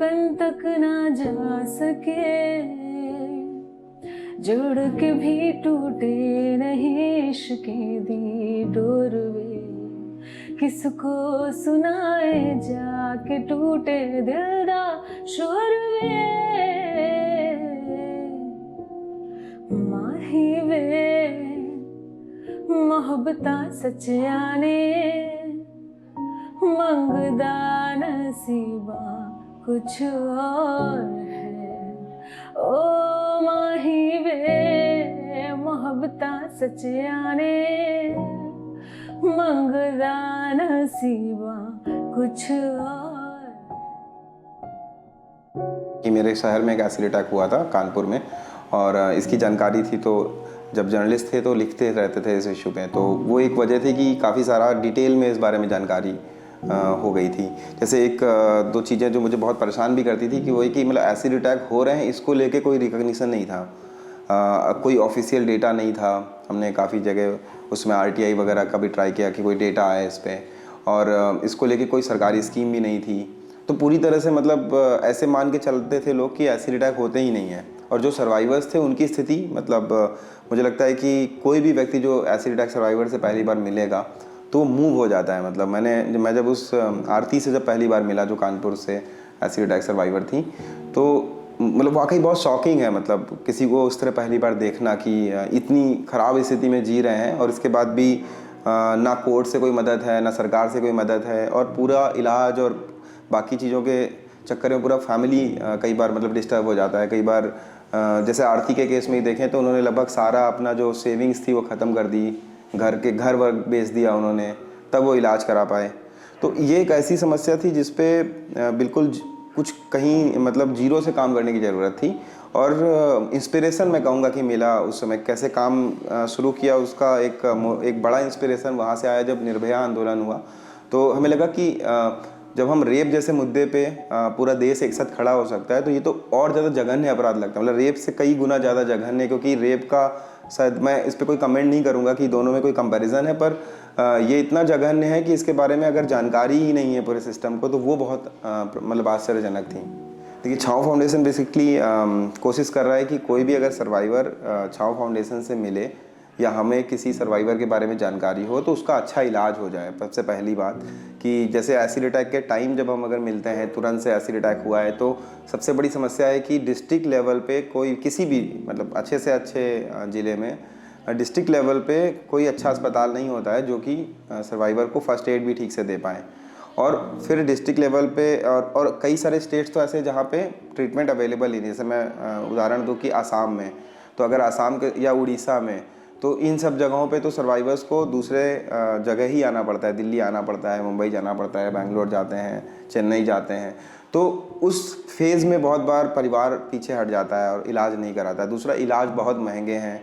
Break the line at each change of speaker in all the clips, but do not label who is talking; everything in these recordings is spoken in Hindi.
धड़कन तक ना जा सके, जोड़ के भी टूटे नहीं इश्क दी डोरवे, किसको सुनाए जाके टूटे दिल दा शोरवे। माही वे मोहब्बतां सच्चियां ने, मंगदा नसीबा कुछ और है। ओ माही वे मोहब्बतां सच्चियां ने, मंगदा नसीबा कुछ और।
कि मेरे शहर में एक एसिड अटैक हुआ था कानपुर में, और इसकी जानकारी थी, तो जब जर्नलिस्ट थे तो लिखते रहते थे इस इशू पे, तो वो एक वजह थी कि काफ़ी सारा डिटेल में इस बारे में जानकारी हो गई थी। जैसे एक दो चीज़ें जो मुझे बहुत परेशान भी करती थी कि वही कि मतलब एसिड अटैक हो रहे हैं, इसको लेके कोई रिकॉग्निशन नहीं था, कोई ऑफिशियल डेटा नहीं था। हमने काफ़ी जगह उसमें RTI वगैरह का भी ट्राई किया कि कोई डेटा आए इस पर, और इसको लेके कोई सरकारी स्कीम भी नहीं थी। तो पूरी तरह से मतलब ऐसे मान के चलते थे लोग कि एसिड अटैक होते ही नहीं है, और जो सर्वाइवर्स थे उनकी स्थिति मतलब मुझे लगता है कि कोई भी व्यक्ति जो एसिड अटैक सर्वाइवर से पहली बार मिलेगा तो वो मूव हो जाता है। मतलब मैं जब उस आरती से जब पहली बार मिला जो कानपुर से एसिड अटैक सर्वाइवर थी, तो मतलब वाकई बहुत शॉकिंग है। मतलब किसी को उस तरह पहली बार देखना कि इतनी ख़राब स्थिति में जी रहे हैं, और इसके बाद भी ना कोर्ट से कोई मदद है, ना सरकार से कोई मदद है, और पूरा इलाज और बाकी चीज़ों के चक्कर में पूरा फैमिली कई बार मतलब डिस्टर्ब हो जाता है। कई बार जैसे आरती के केस में ही देखें तो उन्होंने लगभग सारा अपना जो सेविंग्स थी वो ख़त्म कर दी, घर वर बेच दिया उन्होंने, तब वो इलाज करा पाए। तो ये एक ऐसी समस्या थी जिस पे बिल्कुल कुछ कहीं मतलब जीरो से काम करने की ज़रूरत थी। और इंस्पिरेशन मैं कहूँगा कि मिला उस समय, कैसे काम शुरू किया उसका एक बड़ा इंस्पिरेशन वहाँ से आया जब निर्भया आंदोलन हुआ। तो हमें लगा कि जब हम रेप जैसे मुद्दे पे पूरा देश एक साथ खड़ा हो सकता है, तो ये तो और ज़्यादा जघन्य अपराध लगता है, मतलब रेप से कई गुना ज़्यादा जघन्य, क्योंकि रेप का शायद मैं इस पर कोई कमेंट नहीं करूँगा कि दोनों में कोई कंपैरिजन है, पर ये इतना जघन्य है कि इसके बारे में अगर जानकारी ही नहीं है पूरे सिस्टम को, तो वो बहुत मतलब आश्चर्यजनक थी। देखिए, छाँव फाउंडेशन बेसिकली कोशिश कर रहा है कि कोई भी अगर सर्वाइवर छाँव फाउंडेशन से मिले या हमें किसी सर्वाइवर के बारे में जानकारी हो तो उसका अच्छा इलाज हो जाए। सबसे पहली बात कि जैसे एसिड अटैक के टाइम जब हम अगर मिलते हैं, तुरंत से एसिड अटैक हुआ है, तो सबसे बड़ी समस्या है कि डिस्ट्रिक्ट लेवल पे कोई किसी भी मतलब अच्छे से अच्छे ज़िले में डिस्ट्रिक्ट लेवल पे कोई अच्छा अस्पताल नहीं होता है जो कि सर्वाइवर को फर्स्ट एड भी ठीक से दे पाएँ। और फिर डिस्ट्रिक्ट लेवल पे और कई सारे स्टेट्स तो ऐसे जहाँ पे ट्रीटमेंट अवेलेबल ही नहीं। जैसे मैं उदाहरण दूँ कि आसाम में, तो अगर आसाम के या उड़ीसा में, तो इन सब जगहों पे तो सर्वाइवर्स को दूसरे जगह ही आना पड़ता है, दिल्ली आना पड़ता है, मुंबई जाना पड़ता है, बैंगलोर जाते हैं, चेन्नई जाते हैं। तो उस फेज़ में बहुत बार परिवार पीछे हट जाता है और इलाज नहीं कराता है। दूसरा, इलाज बहुत महंगे हैं,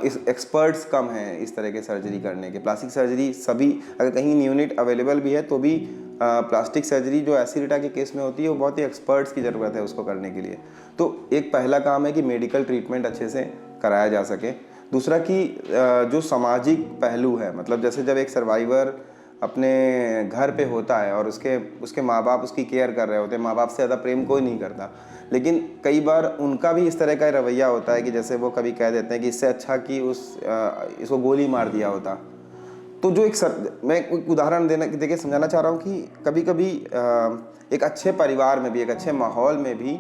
इस एक्सपर्ट्स कम हैं इस तरह के सर्जरी करने के। प्लास्टिक सर्जरी सभी अगर कहीं यूनिट अवेलेबल भी है तो भी प्लास्टिक सर्जरी जो एसिड अटैक के केस में होती है वो बहुत ही एक्सपर्ट्स की ज़रूरत है उसको करने के लिए। तो एक पहला काम है कि मेडिकल ट्रीटमेंट अच्छे से कराया जा सके। दूसरा कि जो सामाजिक पहलू है, मतलब जैसे जब एक सर्वाइवर अपने घर पे होता है और उसके माँ बाप उसकी केयर कर रहे होते हैं, माँ बाप से ज़्यादा प्रेम कोई नहीं करता, लेकिन कई बार उनका भी इस तरह का रवैया होता है कि जैसे वो कभी कह देते हैं कि इससे अच्छा कि इसको गोली मार दिया होता। तो जो मैं एक उदाहरण देके समझाना चाह रहा हूँ कि कभी कभी एक अच्छे परिवार में भी, एक अच्छे माहौल में भी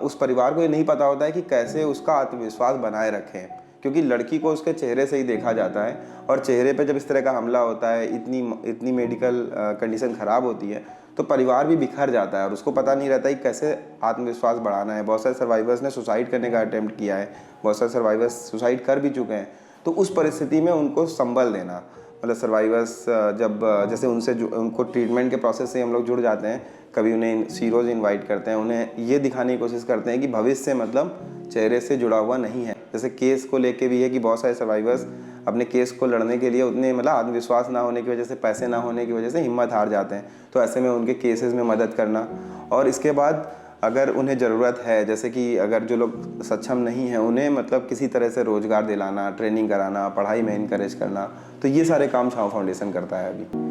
उस परिवार को ये नहीं पता होता है कि कैसे उसका आत्मविश्वास बनाए रखें, क्योंकि लड़की को उसके चेहरे से ही देखा जाता है, और चेहरे पे जब इस तरह का हमला होता है, इतनी मेडिकल कंडीशन ख़राब होती है, तो परिवार भी बिखर जाता है और उसको पता नहीं रहता कि कैसे आत्मविश्वास बढ़ाना है। बहुत सारे सर्वाइवर्स ने सुसाइड करने का अटेम्प्ट किया है, बहुत सारे सर्वाइवर्स सुसाइड कर भी चुके हैं। तो उस परिस्थिति में उनको संभल देना, मतलब सर्वाइवर्स जब जैसे उनको ट्रीटमेंट के प्रोसेस से हम लोग जुड़ जाते हैं, कभी उन्हें सीरोज इनवाइट करते हैं, उन्हें ये दिखाने की कोशिश करते हैं कि भविष्य मतलब चेहरे से जुड़ा हुआ नहीं है। जैसे केस को लेके भी है कि बहुत सारे सर्वाइवर्स अपने केस को लड़ने के लिए उतने मतलब आत्मविश्वास ना होने की वजह से, पैसे ना होने की वजह से हिम्मत हार जाते हैं। तो ऐसे में उनके केसेस में मदद करना, और इसके बाद अगर उन्हें ज़रूरत है, जैसे कि अगर जो लोग सक्षम नहीं हैं उन्हें मतलब किसी तरह से रोज़गार दिलाना, ट्रेनिंग कराना, पढ़ाई में इनकरेज करना, तो ये सारे काम छाँव फाउंडेशन करता है अभी।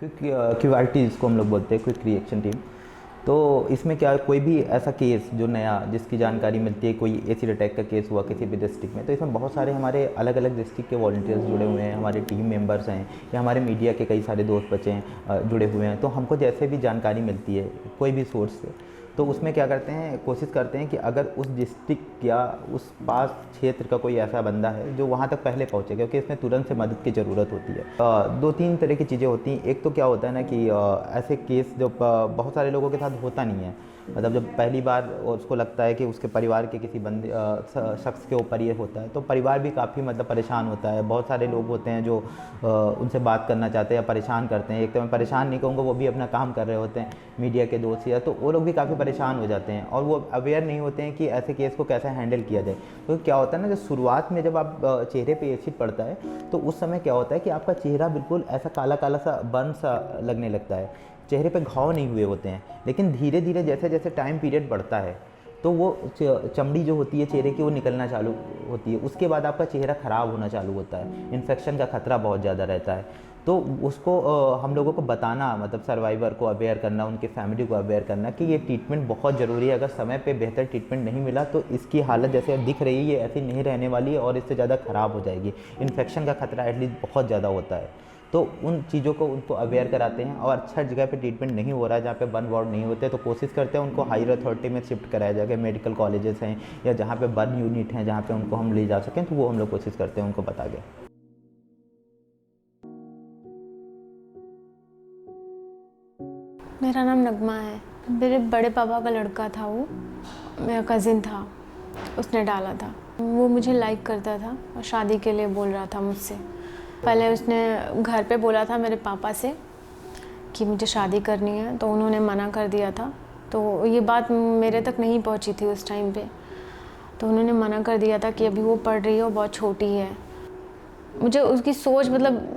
क्विक QRT जिसको हम लोग बोलते हैं, क्विक रिएक्शन टीम। तो इसमें क्या, कोई भी ऐसा केस जो नया जिसकी जानकारी मिलती है, कोई एसिड अटैक का केस हुआ किसी भी डिस्ट्रिक्ट में, तो इसमें बहुत सारे हमारे अलग अलग डिस्ट्रिक्ट के वॉलंटियर्स जुड़े हुए हैं, हमारे टीम मेंबर्स हैं या हमारे मीडिया के कई सारे दोस्त बच्चे हैं जुड़े हुए हैं। तो हमको जैसे भी जानकारी मिलती है कोई भी सोर्स से, तो उसमें क्या करते हैं, कोशिश करते हैं कि अगर उस डिस्ट्रिक्ट या उस पास क्षेत्र का कोई ऐसा बंदा है जो वहाँ तक पहले पहुँचे, क्योंकि इसमें तुरंत से मदद की ज़रूरत होती है। दो तीन तरह की चीज़ें होती हैं। एक तो क्या होता है ना कि ऐसे केस जो बहुत सारे लोगों के साथ होता नहीं है, मतलब जब पहली बार उसको लगता है कि उसके परिवार के किसी बंदे शख्स के ऊपर ये होता है, तो परिवार भी काफ़ी मतलब परेशान होता है। बहुत सारे लोग होते हैं जो उनसे बात करना चाहते हैं या परेशान करते हैं। एक तो मैं परेशान नहीं कहूँगा, वो भी अपना काम कर रहे होते हैं, मीडिया के दोस्त या, तो वो लोग भी काफ़ी परेशान हो जाते हैं और वो अवेयर नहीं होते हैं कि ऐसे केस को कैसे हैंडल किया जाए। तो क्या होता है ना, जो शुरुआत में जब आप चेहरे पे एसिड पड़ता है तो उस समय क्या होता है कि आपका चेहरा बिल्कुल ऐसा काला काला सा बर्न सा लगने लगता है, चेहरे पे घाव नहीं हुए होते हैं। लेकिन धीरे धीरे जैसे जैसे टाइम पीरियड बढ़ता है तो वो चमड़ी जो होती है चेहरे की वो निकलना चालू होती है। उसके बाद आपका चेहरा ख़राब होना चालू होता है, इन्फेक्शन का खतरा बहुत ज़्यादा रहता है। तो उसको हम लोगों को बताना, मतलब सर्वाइवर को अवेयर करना, उनके फैमिली को अवेयर करना कि ये ट्रीटमेंट बहुत ज़रूरी है। अगर समय पे बेहतर ट्रीटमेंट नहीं मिला तो इसकी हालत जैसे अब दिख रही है ये ऐसी नहीं रहने वाली है और इससे ज़्यादा ख़राब हो जाएगी। इन्फेक्शन का खतरा एटलीस्ट बहुत ज़्यादा होता है। तो उन चीज़ों को उनको अवेयर कराते हैं। और अच्छा जगह पे ट्रीटमेंट नहीं हो रहा है, जहाँ पे बर्न वार्ड नहीं होते, तो कोशिश करते हैं उनको हायर अथॉरिटी में शिफ्ट कराया जाए, मेडिकल कॉलेजेस हैं या जहाँ पे बर्न यूनिट हैं जहाँ पे उनको हम ले जा सकें, तो वो हम लोग कोशिश करते हैं उनको बता के।
मेरा नाम नगमा है। मेरे बड़े पापा का लड़का था, वो मेरा कज़िन था, उसने डाला था। वो मुझे लाइक करता था और शादी के लिए बोल रहा था मुझसे। पहले उसने घर पे बोला था मेरे पापा से कि मुझे शादी करनी है, तो उन्होंने मना कर दिया था। तो ये बात मेरे तक नहीं पहुंची थी उस टाइम पे, तो उन्होंने मना कर दिया था कि अभी वो पढ़ रही है और बहुत छोटी है। मुझे उसकी सोच मतलब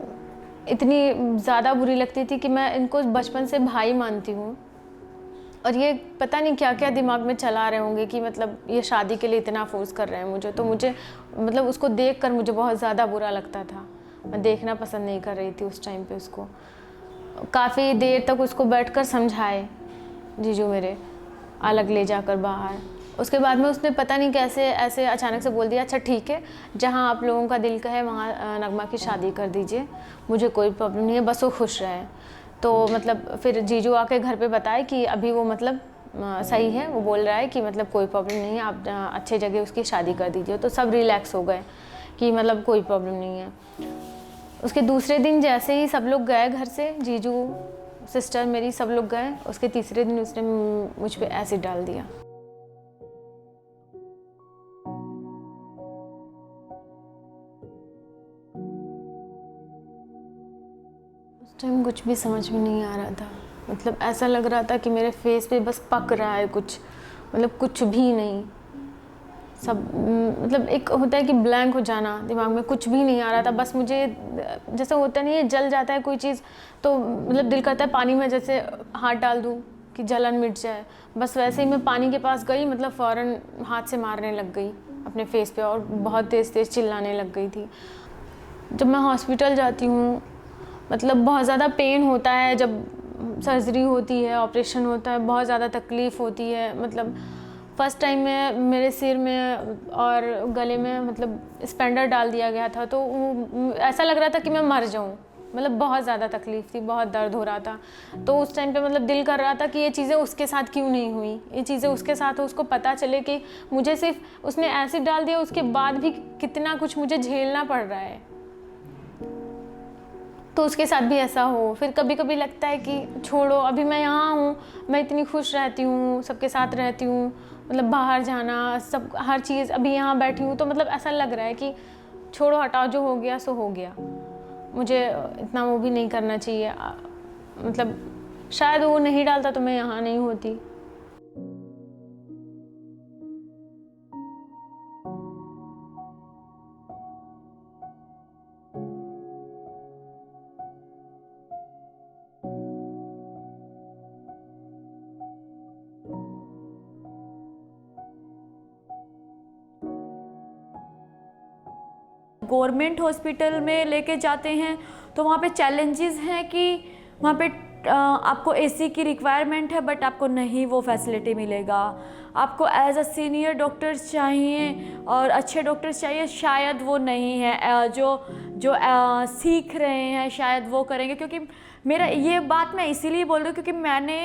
इतनी ज़्यादा बुरी लगती थी कि मैं इनको बचपन से भाई मानती हूँ और ये पता नहीं क्या क्या दिमाग में चला रहे होंगे कि मतलब ये शादी के लिए इतना फोर्स कर रहे हैं मुझे। तो मुझे मतलब उसको देख कर मुझे बहुत ज़्यादा बुरा लगता था। मैं देखना पसंद नहीं कर रही थी उस टाइम पे उसको। काफ़ी देर तक उसको बैठकर समझाए जीजू मेरे, अलग ले जाकर बाहर। उसके बाद में उसने पता नहीं कैसे ऐसे अचानक से बोल दिया, अच्छा ठीक है, जहाँ आप लोगों का दिल कहे वहाँ नगमा की शादी कर दीजिए, मुझे कोई प्रॉब्लम नहीं है, बस वो खुश रहे। तो मतलब फिर जीजू आके घर पे बताए कि अभी वो मतलब सही है, वो बोल रहा है कि मतलब कोई प्रॉब्लम नहीं है, आप अच्छे जगह उसकी शादी कर दीजिए। तो सब रिलैक्स हो गए कि मतलब कोई प्रॉब्लम नहीं है। उसके दूसरे दिन जैसे ही सब लोग गए घर से, जीजू, सिस्टर मेरी, सब लोग गए, उसके तीसरे दिन उसने मुझ पे एसिड डाल दिया। उस टाइम कुछ भी समझ में नहीं आ रहा था। मतलब ऐसा लग रहा था कि मेरे फेस पे बस पक रहा है कुछ, मतलब कुछ भी नहीं। सब मतलब एक होता है कि ब्लैंक हो जाना, दिमाग में कुछ भी नहीं आ रहा था। बस मुझे जैसे होता नहीं है, जल जाता है कोई चीज़ तो मतलब दिल करता है पानी में जैसे हाथ डाल दूँ कि जलन मिट जाए। बस वैसे ही मैं पानी के पास गई, मतलब फ़ौरन हाथ से मारने लग गई अपने फेस पे और बहुत तेज़ तेज़ चिल्लाने लग गई थी। जब मैं हॉस्पिटल जाती हूँ, मतलब बहुत ज़्यादा पेन होता है, जब सर्जरी होती है, ऑपरेशन होता है, बहुत ज़्यादा तकलीफ़ होती है। मतलब फ़र्स्ट टाइम में मेरे सिर में और गले में मतलब स्पेंडर डाल दिया गया था, तो ऐसा लग रहा था कि मैं मर जाऊँ। मतलब बहुत ज़्यादा तकलीफ़ थी, बहुत दर्द हो रहा था। तो उस टाइम पे मतलब दिल कर रहा था कि ये चीज़ें उसके साथ क्यों नहीं हुई, ये चीज़ें उसके साथ हो, उसको पता चले कि मुझे सिर्फ उसने एसिड डाल दिया, उसके बाद भी कितना कुछ मुझे झेलना पड़ रहा है, तो उसके साथ भी ऐसा हो। फिर कभी कभी लगता है कि छोड़ो, अभी मैं यहाँ हूँ, मैं इतनी खुश रहती हूँ, सबके साथ रहती हूँ, मतलब बाहर जाना, सब हर चीज़, अभी यहाँ बैठी हूँ तो मतलब ऐसा लग रहा है कि छोड़ो, हटाओ, जो हो गया सो हो गया, मुझे इतना वो भी नहीं करना चाहिए। मतलब शायद वो नहीं डालता तो मैं यहाँ नहीं होती।
गवर्नमेंट हॉस्पिटल में लेके जाते हैं तो वहाँ पे चैलेंजेस हैं कि वहाँ पे आपको एसी की रिक्वायरमेंट है बट आपको नहीं वो फैसिलिटी मिलेगा। आपको एज अ सीनियर डॉक्टर्स चाहिए और अच्छे डॉक्टर्स चाहिए, शायद वो नहीं है। जो सीख रहे हैं शायद वो करेंगे, क्योंकि मेरा ये बात मैं इसीलिए बोल रही हूँ क्योंकि मैंने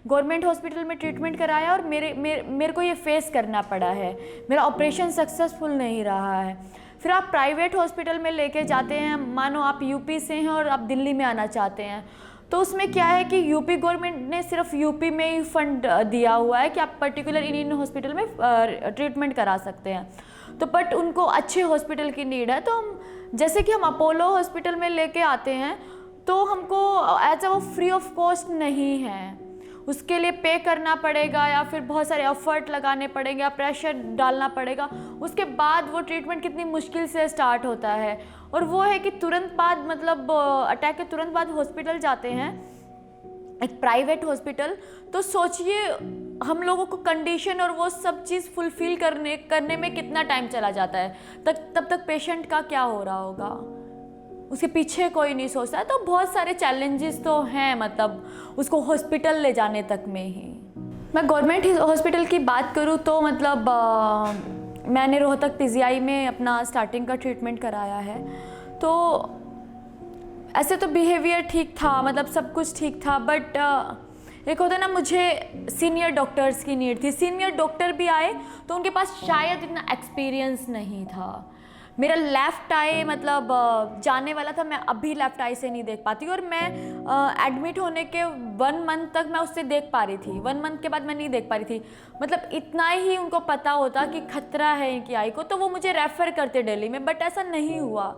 गवर्नमेंट हॉस्पिटल में ट्रीटमेंट कराया और मेरे को ये फेस करना पड़ा है। मेरा ऑपरेशन सक्सेसफुल नहीं रहा है। फिर आप प्राइवेट हॉस्पिटल में लेके जाते हैं, मानो आप यूपी से हैं और आप दिल्ली में आना चाहते हैं, तो उसमें क्या है कि यूपी गवर्नमेंट ने सिर्फ यूपी में ही फंड दिया हुआ है कि आप पर्टिकुलर इन हॉस्पिटल में ट्रीटमेंट करा सकते हैं। तो बट उनको अच्छे हॉस्पिटल की नीड है, तो हम जैसे कि हम अपोलो हॉस्पिटल में लेके आते हैं तो हमको एज वो फ्री ऑफ कॉस्ट नहीं है, उसके लिए पे करना पड़ेगा या फिर बहुत सारे एफर्ट लगाने पड़ेंगे या प्रेशर डालना पड़ेगा। उसके बाद वो ट्रीटमेंट कितनी मुश्किल से स्टार्ट होता है, और वो है कि तुरंत बाद मतलब अटैक के तुरंत बाद हॉस्पिटल जाते हैं, एक प्राइवेट हॉस्पिटल, तो सोचिए हम लोगों को कंडीशन और वो सब चीज़ फुलफिल करने में कितना टाइम चला जाता है। तब तक पेशेंट का क्या हो रहा होगा, उसके पीछे कोई नहीं सोचता है। तो बहुत सारे चैलेंजेस तो हैं, मतलब उसको हॉस्पिटल ले जाने तक में ही। मैं गवर्नमेंट हॉस्पिटल की बात करूँ तो मतलब मैंने रोहतक पीजीआई में अपना स्टार्टिंग का ट्रीटमेंट कराया है। तो ऐसे तो बिहेवियर ठीक था, मतलब सब कुछ ठीक था, बट एक होता है ना, मुझे सीनियर डॉक्टर्स की नीड थी। सीनियर डॉक्टर भी आए तो उनके पास शायद इतना एक्सपीरियंस नहीं था। मेरा लेफ़्ट आई मतलब जाने वाला था, मैं अभी लेफ़्ट आई से नहीं देख पाती, और मैं एडमिट होने के 1 मंथ तक मैं उससे देख पा रही थी, 1 मंथ के बाद मैं नहीं देख पा रही थी। मतलब इतना ही उनको पता होता कि खतरा है इनकी आई को, तो वो मुझे रेफ़र करते दिल्ली में, बट ऐसा नहीं हुआ।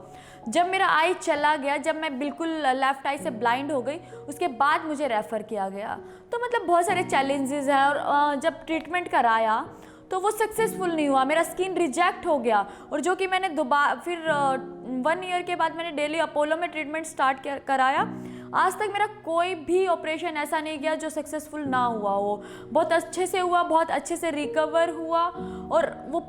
जब मेरा आई चला गया, जब मैं बिल्कुल लेफ़्ट आई से ब्लाइंड हो गई, उसके बाद मुझे रेफ़र किया गया। तो मतलब बहुत सारे चैलेंजेस हैं, और जब ट्रीटमेंट कराया तो वो सक्सेसफुल नहीं हुआ, मेरा स्किन रिजेक्ट हो गया, और जो कि मैंने दोबारा फिर 1 ईयर के बाद मैंने दिल्ली अपोलो में ट्रीटमेंट स्टार्ट कराया। आज तक मेरा कोई भी ऑपरेशन ऐसा नहीं गया जो सक्सेसफुल ना हुआ हो। बहुत अच्छे से हुआ, बहुत अच्छे से रिकवर हुआ, और वो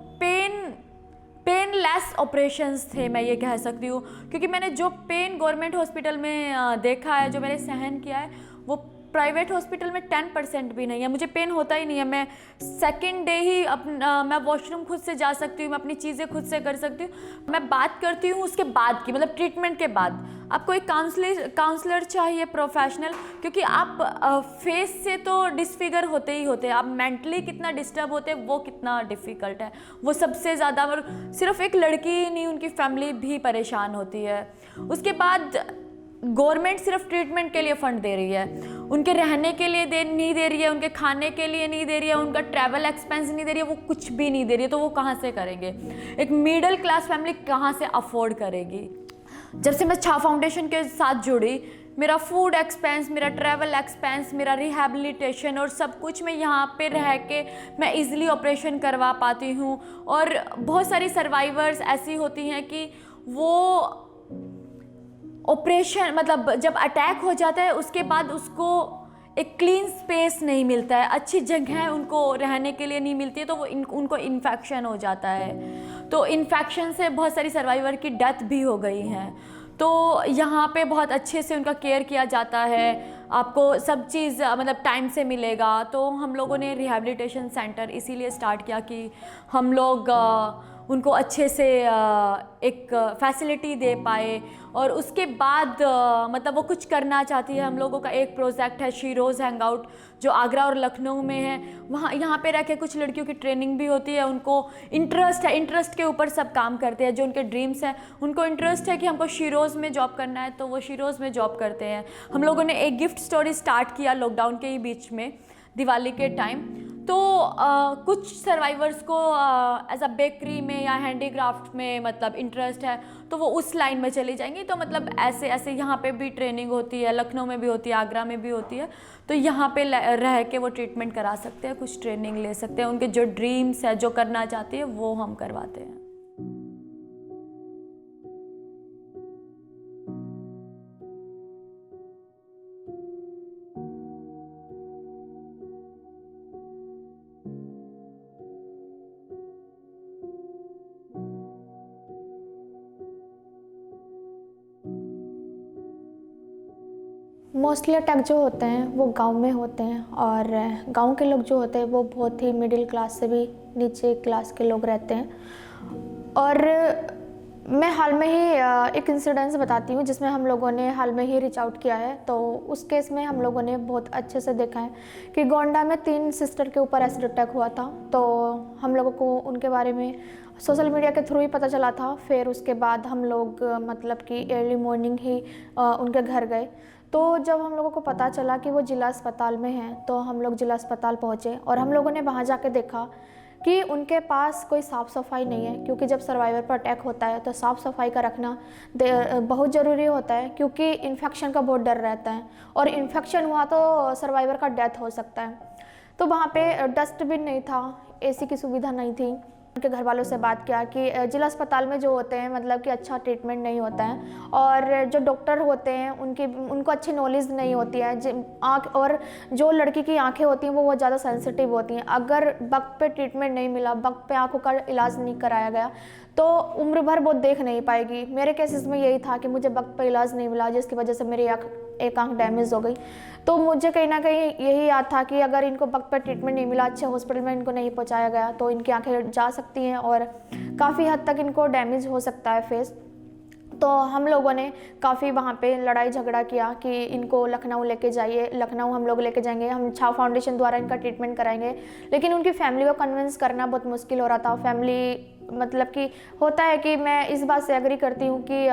पेनलेस ऑपरेशंस थे, मैं ये कह सकती हूँ, क्योंकि मैंने जो पेन गवर्नमेंट हॉस्पिटल में देखा है, जो मैंने सहन किया है, वो प्राइवेट हॉस्पिटल में 10% भी नहीं है। मुझे पेन होता ही नहीं है, मैं सेकंड डे ही मैं वॉशरूम खुद से जा सकती हूँ, मैं अपनी चीज़ें खुद से कर सकती हूँ। मैं बात करती हूँ उसके बाद की, मतलब ट्रीटमेंट के बाद। आपको एक काउंसलर चाहिए प्रोफेशनल, क्योंकि आप फेस से तो डिसफिगर होते ही होते हैं, आप मेंटली कितना डिस्टर्ब होते हैं वो कितना डिफ़िकल्ट है, वो सबसे ज़्यादा। और सिर्फ एक लड़की ही नहीं, उनकी फैमिली भी परेशान होती है। उसके बाद गवर्नमेंट सिर्फ ट्रीटमेंट के लिए फ़ंड दे रही है, उनके रहने के लिए नहीं दे रही है, उनके खाने के लिए नहीं दे रही है, उनका ट्रैवल एक्सपेंस नहीं दे रही है, वो कुछ भी नहीं दे रही है। तो वो कहाँ से करेंगे, एक मिडिल क्लास फैमिली कहाँ से अफोर्ड करेगी। जब से मैं छा फाउंडेशन के साथ जुड़ी, मेरा फूड एक्सपेंस, मेरा ट्रैवल एक्सपेंस, मेरा रिहैबिलिटेशन और सब कुछ मैं यहाँ पे रह के मैं इजीली ऑपरेशन करवा पाती हूँ। और बहुत सारी सर्वाइवर्स ऐसी होती हैं कि वो ऑपरेशन मतलब जब अटैक हो जाता है उसके बाद उसको एक क्लीन स्पेस नहीं मिलता है, अच्छी जगह उनको रहने के लिए नहीं मिलती है, तो वो उनको इन्फेक्शन हो जाता है। तो इन्फेक्शन से बहुत सारी सर्वाइवर की डेथ भी हो गई हैं। तो यहाँ पे बहुत अच्छे से उनका केयर किया जाता है, आपको सब चीज़ मतलब टाइम से मिलेगा। तो हम लोगों ने रिहैबिलिटेशन सेंटर इसीलिए स्टार्ट किया कि हम लोग उनको अच्छे से एक फैसिलिटी दे पाए। और उसके बाद मतलब वो कुछ करना चाहती है। हम लोगों का एक प्रोजेक्ट है शीरोज़ हैंग आउट, जो आगरा और लखनऊ में है। वहाँ यहाँ पे रह के कुछ लड़कियों की ट्रेनिंग भी होती है, उनको इंटरेस्ट है, इंटरेस्ट के ऊपर सब काम करते हैं। जो उनके ड्रीम्स हैं, उनको इंटरेस्ट है कि हमको शीरोज़ में जॉब करना है, तो वो शीरोज़ में जॉब करते हैं। हम लोगों ने एक गिफ्ट स्टोरी स्टार्ट किया लॉकडाउन के ही बीच में, दिवाली के टाइम। तो कुछ सर्वाइवर्स को एज अ बेकरी में या हैंडीक्राफ्ट में मतलब इंटरेस्ट है, तो वो उस लाइन में चली जाएंगी। तो मतलब ऐसे ऐसे यहाँ पे भी ट्रेनिंग होती है, लखनऊ में भी होती है, आगरा में भी होती है। तो यहाँ पे रह के वो ट्रीटमेंट करा सकते हैं, कुछ ट्रेनिंग ले सकते हैं। उनके जो ड्रीम्स है, जो करना चाहती है, वो हम करवाते हैं।
मोस्टली अटैक जो होते हैं वो गांव में होते हैं, और गांव के लोग जो होते हैं वो बहुत ही मिडिल क्लास से भी नीचे क्लास के लोग रहते हैं। और मैं हाल में ही एक इंसिडेंस बताती हूँ जिसमें हम लोगों ने हाल में ही रीच आउट किया है। तो उस केस में हम लोगों ने बहुत अच्छे से देखा है कि गोंडा में 3 सिस्टर के ऊपर एसिड अटैक हुआ था। तो हम लोगों को उनके बारे में सोशल मीडिया के थ्रू ही पता चला था। फिर उसके बाद हम लोग मतलब कि अर्ली मॉर्निंग ही उनके घर गए। तो जब हम लोगों को पता चला कि वो जिला अस्पताल में हैं, तो हम लोग जिला अस्पताल पहुँचे और हम लोगों ने वहाँ जाके देखा कि उनके पास कोई साफ़ सफाई नहीं है, क्योंकि जब सर्वाइवर पर अटैक होता है तो साफ़ सफाई का रखना बहुत ज़रूरी होता है, क्योंकि इन्फेक्शन का बहुत डर रहता है और इन्फेक्शन हुआ तो सर्वाइवर का डेथ हो सकता है। तो वहाँ पे डस्टबिन नहीं था, एसी की सुविधा नहीं थी। उनके घर वालों से बात किया कि जिला अस्पताल में जो होते हैं मतलब कि अच्छा ट्रीटमेंट नहीं होता है, और जो डॉक्टर होते हैं उनको अच्छी नॉलेज नहीं होती है। आँख और जो लड़की की आंखें होती हैं वो बहुत ज़्यादा सेंसिटिव होती हैं। अगर वक्त पे ट्रीटमेंट नहीं मिला, वक्त पे आंखों का इलाज नहीं कराया गया तो उम्र भर वो देख नहीं पाएगी। मेरे केसेस में यही था कि मुझे वक्त पे इलाज नहीं मिला, जिसकी वजह से मेरी एक आंख डैमेज हो गई। तो मुझे कहीं ना कहीं यही याद था कि अगर इनको वक्त पर ट्रीटमेंट नहीं मिला, अच्छे हॉस्पिटल में इनको नहीं पहुंचाया गया, तो इनकी आंखें जा सकती हैं और काफ़ी हद तक इनको डैमेज हो सकता है फेस। तो हम लोगों ने काफ़ी वहाँ पे लड़ाई झगड़ा किया कि इनको लखनऊ लेके जाइए, लखनऊ हम लोग लेके जाएंगे, हम छाव फाउंडेशन द्वारा इनका ट्रीटमेंट कराएंगे। लेकिन उनकी फैमिली को कन्विंस करना बहुत मुश्किल हो रहा था। फैमिली मतलब कि होता है कि मैं इस बात से एग्री करती हूँ कि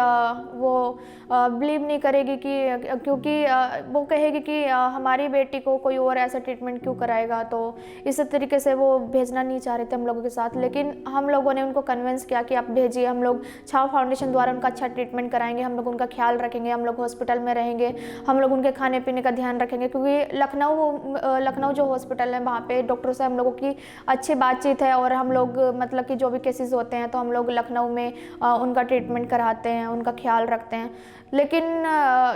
वो बिलीव नहीं करेगी कि क्योंकि वो कहेगी कि हमारी बेटी को कोई और ऐसा ट्रीटमेंट क्यों कराएगा। तो इस तरीके से वो भेजना नहीं चाह रहे थे हम लोगों के साथ। लेकिन हम लोगों ने उनको कन्विंस किया कि आप भेजिए, हम लोग छाव फाउंडेशन द्वारा उनका अच्छा ट्रीटमेंट कराएंगे, हम लोग उनका ख्याल रखेंगे, हम लोग हॉस्पिटल में रहेंगे, हम लोग उनके खाने पीने का ध्यान रखेंगे। क्योंकि लखनऊ जो हॉस्पिटल है वहाँ पे डॉक्टरों से हम लोगों की अच्छी बातचीत है, और हम लोग मतलब कि जो भी केसेस होते हैं तो हम लोग लखनऊ में उनका ट्रीटमेंट कराते हैं, उनका ख्याल रखते हैं। लेकिन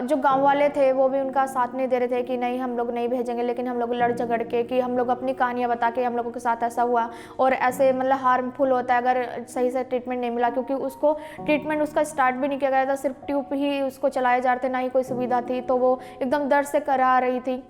जो गांव वाले थे वो भी उनका साथ नहीं दे रहे थे कि नहीं हम लोग नहीं भेजेंगे। लेकिन हम लोग लड़ झगड़ के कि हम लोग अपनी कहानियाँ बता के हम लोगों के साथ ऐसा हुआ और ऐसे मतलब हार्मफुल होता है अगर सही से ट्रीटमेंट नहीं मिला। क्योंकि उसको ट्रीटमेंट उसका स्टार्ट भी नहीं किया गया था, सिर्फ ट्यूब ही उसको चलाए जा रहे थे, ना ही कोई सुविधा थी। तो वो एकदम दर्द से करा रही थी।